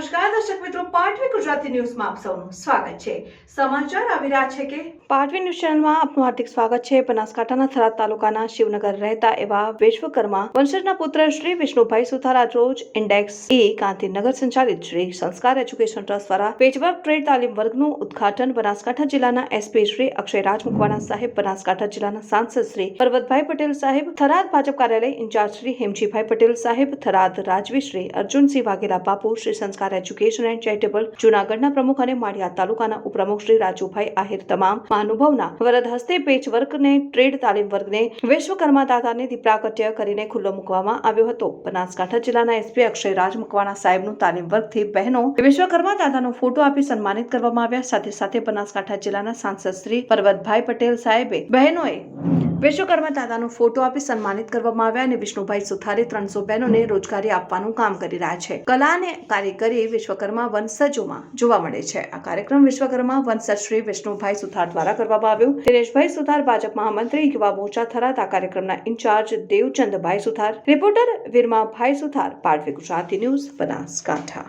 નમસ્કાર દર્શક મિત્રો, પાટવી ગુજરાતી ન્યૂઝમાં આપ સૌનું સ્વાગત છે। સમાચાર આવી રહ્યા છે કે પાટવી ન્યૂઝ ચેનલમાં આપનું હાર્દિક સ્વાગત છે। બનાસકાંઠાના થરાદ તાલુકાના શિવનગર રહેતા એવા વિશ્વકર્મા વંશજના પુત્ર શ્રી વિષ્ણુભાઈ સુથાર રોજ ઇન્ડેક્સ ગાંધીનગર સંચાલિત શ્રી સંસ્કાર એજ્યુકેશન ટ્રસ્ટ દ્વારા પેચવર્ક ટ્રેડ તાલીમ વર્ગનું ઉદ્ઘાટન બનાસકાંઠા જિલ્લાના એસપી શ્રી અક્ષયરાજ મકવાણા સાહેબ, બનાસકાંઠા જિલ્લાના સાંસદ શ્રી પરબતભાઈ પટેલ સાહેબ, થરાદ ભાજપ કાર્યાલય ઇન્ચાર્જ શ્રી હેમજીભાઈ પટેલ સાહેબ, થરાદ રાજવી શ્રી અર્જુનસિંહ વાઘેલા બાપુ, શ્રી સંસ્કાર એજ્યુકેશન એન્ડ ચેરિટેબલ જૂનાગઢના પ્રમુખ અને માળિયા તાલુકાના ઉપપ્રમુખ શ્રી રાજુભાઈ આહિર તમામ મહાનુભાવના વરદ હસ્તે પેચવર્કને ટ્રેડ તાલીમ વર્ગને વિશ્વકર્મા દાદાને દીપ પ્રાગટ્ય કરીને ખુલ્લો મૂકવામાં આવ્યો હતો। બનાસકાંઠા જિલ્લાના એસપી અક્ષયરાજ મકવાણા સાહેબનું તાલીમ વર્ગથી બહેનો વિશ્વકર્મા દાદાનો ફોટો આપી સન્માનિત કરવામાં આવ્યા। સાથે સાથે બનાસકાંઠા જિલ્લાના સાંસદ શ્રી પરબતભાઈ પટેલ સાહેબે બહેનોએ વિશ્વકર્મા દાદાનો ફોટો આપી સન્માનિત કરવામાં આવ્યા અને વિષ્ણુભાઈ સુથારે 300 બહેનોને રોજગારી આપવાનું કામ કરી રહ્યા છે। કલા અને કારીગરી વિશ્વકર્મા વંશજોમાં જોવા મળે છે। આ કાર્યક્રમ વિશ્વકર્મા વંશજ શ્રી વિષ્ણુભાઈ સુથાર દ્વારા કરવામાં આવ્યો। દિનેશભાઈ સુથાર ભાજપ મહામંત્રી યુવા મોરચા થરાદ, આ કાર્યક્રમના ઇન્ચાર્જ દેવચંદભાઈ સુથાર, રિપોર્ટર વીરમાભાઈ સુથાર, પાટવી ગુજરાતી ન્યૂઝ, બનાસકાંઠા।